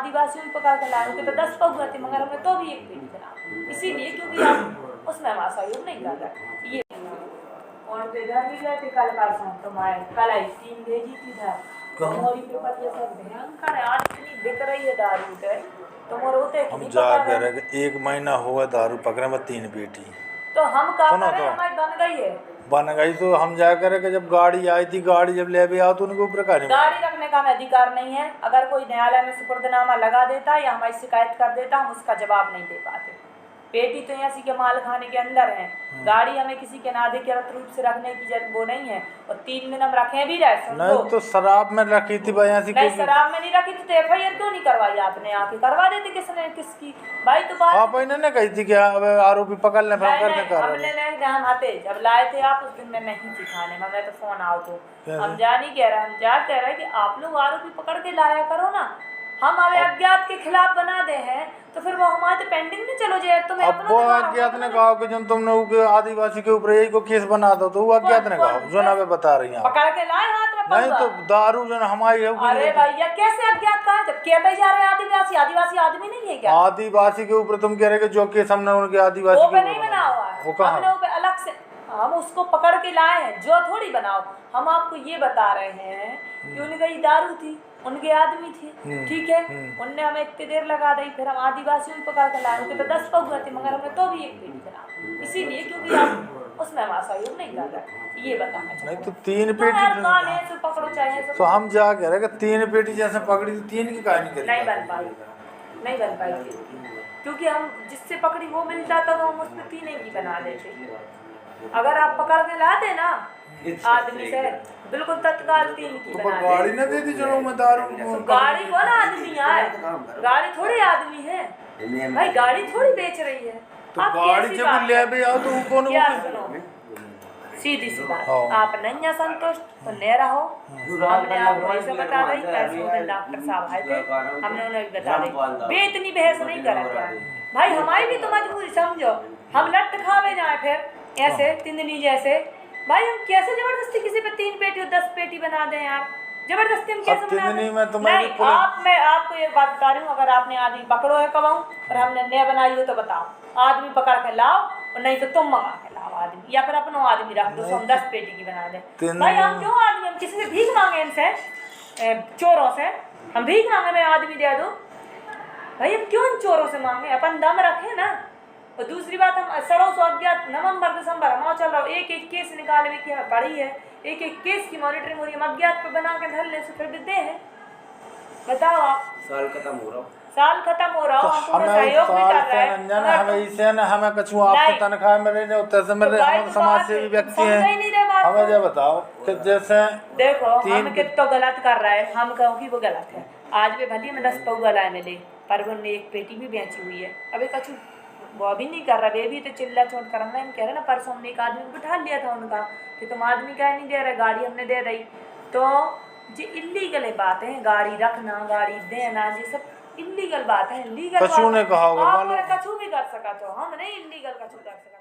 आदिवासियों में पका कर लाए थे तो 10 पहुआ थे, मगर हमने तो भी एक पेटी बना, इसीलिए क्योंकि आप उसमें हमारा सहयोग नहीं कर रहे। ये और घर भी गए थे कल परसों, तो मैं कल आई 3 भेजी थी था मोरी पे पतिया सब भयंकर है। आज इतनी बिक रही है दारू है तो मोर होते हम जा कह रहे कि 1 महीना हुआ दारू पकड़े में 3 पेटी। तो हम का सुनो करें, तो हमारी बन गई है। बन गई तो हम जा करे कि जब गाड़ी आई थी, गाड़ी जब ले भी आओ तो उनके ऊपर गाड़ी रखने का हमें अधिकार नहीं है। अगर कोई न्यायालय में सुपुर्दनामा लगा देता या हमारी शिकायत कर देता, हम उसका जवाब नहीं दे पाते। पेटी तो ऐसी के माल खाने के अंदर है, गाड़ी हमें किसी के नाधिकृत रूप से रखने की वो नहीं है। और 3 दिन हम रखे भी रहे। नहीं तो शराब में रखी थी भाई, ऐसी नहीं शराब में नहीं रखी थी तो FIR क्यों नहीं करवाई आपने? आके करवा देते किसने किसकी भाई। तो बात आप इन्होंने कही थी कि अब आरोपी पकड़ ले, हमने नहीं, हम आते जब लाए थे आप उस दिन में नहीं थी खाने में, मैं तो फोन आओ तो हम जा नहीं कह रहे, हम जा कह रहे कि आप लोग आरोपी पकड़ के लाया करो ना। हम अब अज्ञात के खिलाफ बना दे हैं तो फिर वो हमारे पेंडिंग में चलो जाए। तुम्हें अब वो अज्ञात ने कहा कि जब तुमने आदिवासी के ऊपर यही को केस बना दो तो वो अज्ञात ने कहा जो ना बता रही हैं पकड़ के लाए हाथ में। नहीं तो दारू जो हमारी है। अरे भैया कैसे अज्ञात कहा? जब कहते जा रहे आदिवासी, आदिवासी आदमी नहीं है क्या? आदिवासी के ऊपर तुम कह रहे जो केस हमने उनके आदिवासी के नहीं बना हुआ है, वो कहाँ हमने अलग से हम उसको पकड़ के लाए हैं, जो थोड़ी बनाओ। हम आपको ये बता रहे हैं कि उनकी दारू थी, उनके आदमी थे, ठीक है। उनने हमें इतनी देर लगा दी, फिर हम आदिवासियों में पकड़ कर लाए थे तो 10 पहुआ थे, मगर हमने तो भी एक पेटी बना, इसीलिए क्योंकि आप उसमें हमारा सहयोग नहीं कर रहे। ये बताना चाहिए। नहीं तो 3 पेटी पकड़ो चाहिए तो हम जा कह रहे कि 3 पेटी जैसे पकड़ी तो 3 की कहानी करी नहीं बन पाई, नहीं बन पाई क्योंकि हम जिससे पकड़ी वो मिल जाता तो हम उसमें 3 की बना देते। अगर आप पकड़ के लाते ना आदमी से बिल्कुल तत्काल 3 की बना देते। गाड़ी ना दे दी चलो मैं दारू गाड़ी कौन आदमी है? गाड़ी थोड़ी आदमी है भाई, गाड़ी थोड़ी बेच रही है। तो गाड़ी जब ले भी आओ तो कौन सीधी सी बात, आप नहीं है संतुष्ट तो ले रहो। हमने आपको ऐसे बता दी, डॉक्टर साहब आए थे, हमने उन्हें बता दी। बे इतनी बहस नहीं करेंगे भाई, हमारी भी तो मजबूरी समझो। हम लट खावे जाए फिर ऐसे तिंदनी जैसे भाई, हम कैसे जबरदस्ती किसी पे 3 पेटी और 10 पेटी बना दें यार? जबरदस्ती हम कैसे बना दें? नहीं मैं आपको एक बात बता रही हूँ, अगर आपने आदमी पकड़ो है कबाऊ और हमने नया बनाई हो तो बताओ, आदमी पकड़ के लाओ और नहीं तो तुम मंगा के लाओ आदमी, या फिर अपना आदमी रख दो तो हम 10 पेटी की बना दें। भाई हम क्यों आदमी, हम किसी से भीख मांगे? इनसे चोरों से हम भीख मांगे मैं आदमी दे दो? भाई हम क्यों चोरों से मांगे? अपन दम रखे ना। और दूसरी बात, हम 16 अज्ञात नवंबर दिसंबर हमारा चल रहा, एक केस निकाल भी की हमें पड़ी है, एक केस की मॉनिटरिंग हो रही है। हम अज्ञात पे बना के धरने से फिर देते हैं। बताओ आप, साल खत्म हो रहा हो, हम पूरा सहयोग भी कर रहे हैं। हमें इसे ना हमें कछु आपसे तनख्वाह मिले नहीं होते से मिले, हम समाज सेवी व्यक्ति हैं। हमें ये बताओ कि जैसे देखो हम कितना गलत कर रहे हैं, हम कहो कि वो गलत है। आज भी भली में 10 पहुआ लाए मिले, पर उन्होंने एक पेटी भी बेची हुई है। अभी कछु वो अभी नहीं कर रहा, वे भी तो चिल्ला चोट कर रहा है। कह रहे ना परसों हमने एक आदमी को बिठा लिया था उनका कि तुम आदमी क्या नहीं दे रहे, गाड़ी हमने दे रही। तो ये इलीगल बात है, गाड़ी रखना, गाड़ी देना, ये सब इलीगल बात है। लीगल कछु ने कहा आप कछु भी कर सका तो हम नहीं इलीगल कछु कर सका।